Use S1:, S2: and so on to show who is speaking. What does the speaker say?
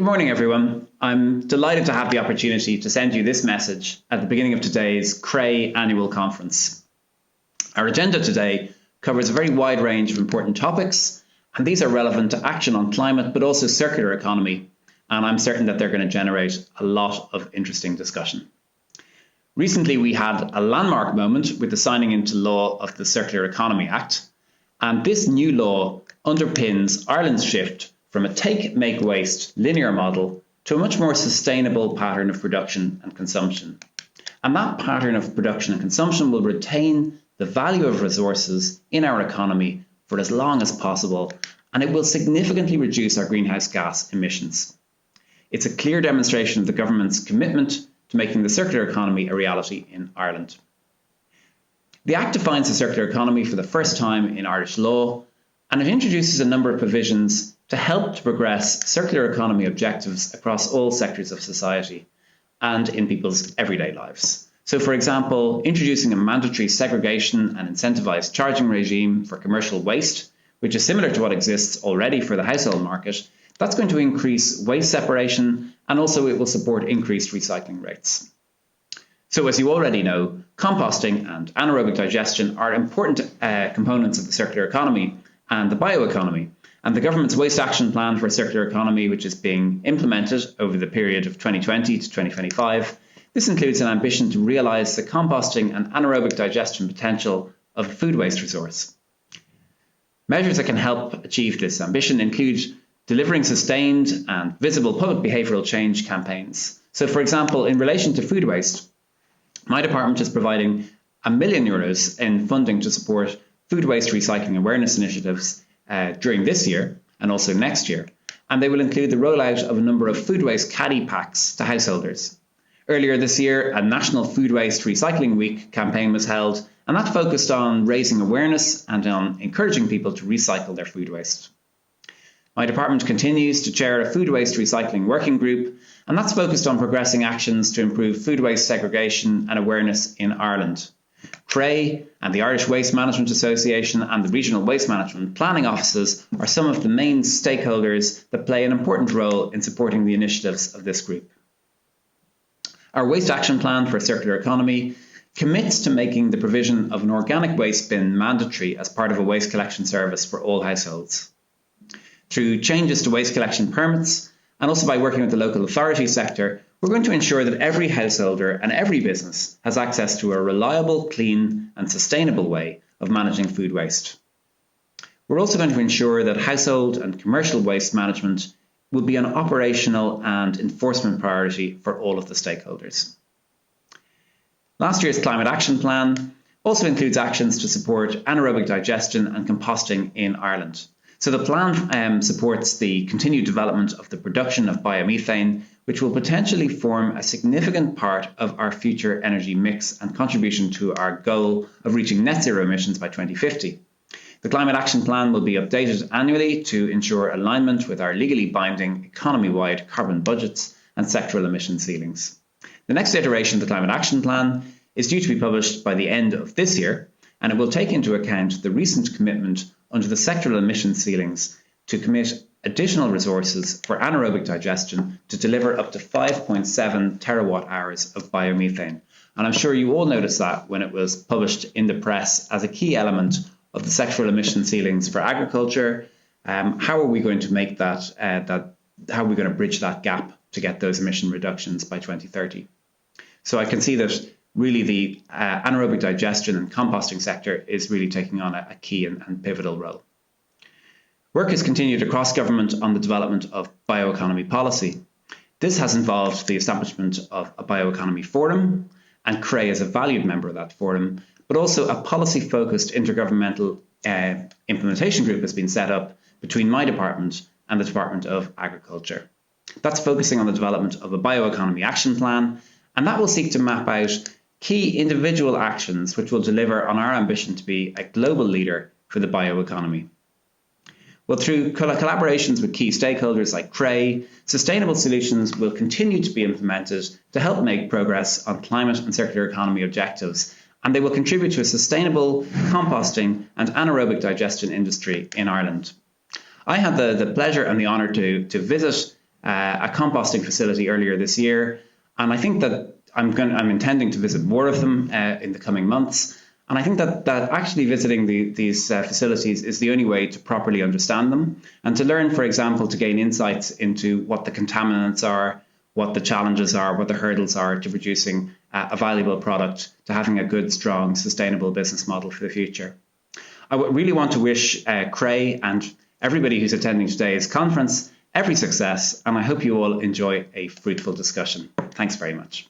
S1: Good morning, everyone. I'm delighted to have the opportunity to send you this message at the beginning of today's CRAE annual conference. Our agenda today covers a very wide range of important topics, and these are relevant to action on climate, but also circular economy, and I'm certain that they're going to generate a lot of interesting discussion. Recently, we had a landmark moment with the signing into law of the Circular Economy Act, and this new law underpins Ireland's shift from a take, make, waste linear model to a much more sustainable pattern of production and consumption. And that pattern of production and consumption will retain the value of resources in our economy for as long as possible, and it will significantly reduce our greenhouse gas emissions. It's a clear demonstration of the government's commitment to making the circular economy a reality in Ireland. The Act defines the circular economy for the first time in Irish law, and it introduces a number of provisions to help to progress circular economy objectives across all sectors of society and in people's everyday lives. So, for example, introducing a mandatory segregation and incentivised charging regime for commercial waste, which is similar to what exists already for the household market. That's going to increase waste separation, and also it will support increased recycling rates. So, as you already know, composting and anaerobic digestion are important components of the circular economy and the bioeconomy. And the government's waste action plan for a circular economy, which is being implemented over the period of 2020 to 2025, this includes an ambition to realise the composting and anaerobic digestion potential of a food waste resource. Measures that can help achieve this ambition include delivering sustained and visible public behavioural change campaigns. So, for example, in relation to food waste, my department is providing €1 million in funding to support food waste recycling awareness initiatives during this year and also next year, and they will include the rollout of a number of food waste caddy packs to householders. Earlier this year, a National Food Waste Recycling Week campaign was held, and that focused on raising awareness and on encouraging people to recycle their food waste. My department continues to chair a food waste recycling working group, and that's focused on progressing actions to improve food waste segregation and awareness in Ireland. CRAE and the Irish Waste Management Association and the Regional Waste Management Planning Offices are some of the main stakeholders that play an important role in supporting the initiatives of this group. Our Waste Action Plan for a Circular Economy commits to making the provision of an organic waste bin mandatory as part of a waste collection service for all households. Through changes to waste collection permits, and also by working with the local authority sector, we're going to ensure that every householder and every business has access to a reliable, clean and sustainable way of managing food waste. We're also going to ensure that household and commercial waste management will be an operational and enforcement priority for all of the stakeholders. Last year's Climate Action Plan also includes actions to support anaerobic digestion and composting in Ireland. So the plan supports the continued development of the production of biomethane, which will potentially form a significant part of our future energy mix and contribution to our goal of reaching net zero emissions by 2050. The Climate Action Plan will be updated annually to ensure alignment with our legally binding economy-wide carbon budgets and sectoral emission ceilings. The next iteration of the Climate Action Plan is due to be published by the end of this year, and it will take into account the recent commitment under the sectoral emission ceilings to commit additional resources for anaerobic digestion to deliver up to 5.7 terawatt hours of biomethane. And I'm sure you all noticed that when it was published in the press as a key element of the sectoral emission ceilings for agriculture. How are we going to make that, how are we going to bridge that gap to get those emission reductions by 2030? So I can see that really the anaerobic digestion and composting sector is really taking on a key and pivotal role. Work has continued across government on the development of bioeconomy policy. This has involved the establishment of a bioeconomy forum, and CRAE is a valued member of that forum, but also a policy-focused intergovernmental implementation group has been set up between my department and the Department of Agriculture. That's focusing on the development of a bioeconomy action plan, and that will seek to map out key individual actions which will deliver on our ambition to be a global leader for the bioeconomy. Well, through collaborations with key stakeholders like CRAE, sustainable solutions will continue to be implemented to help make progress on climate and circular economy objectives, and they will contribute to a sustainable composting and anaerobic digestion industry in Ireland. I had the pleasure and the honour to visit a composting facility earlier this year, and I think that I'm intending to visit more of them in the coming months. And I think that actually visiting these facilities is the only way to properly understand them and to learn, for example, to gain insights into what the contaminants are, what the challenges are, what the hurdles are to producing a valuable product, to having a good, strong, sustainable business model for the future. I really want to wish Cray and everybody who's attending today's conference every success, and I hope you all enjoy a fruitful discussion. Thanks very much.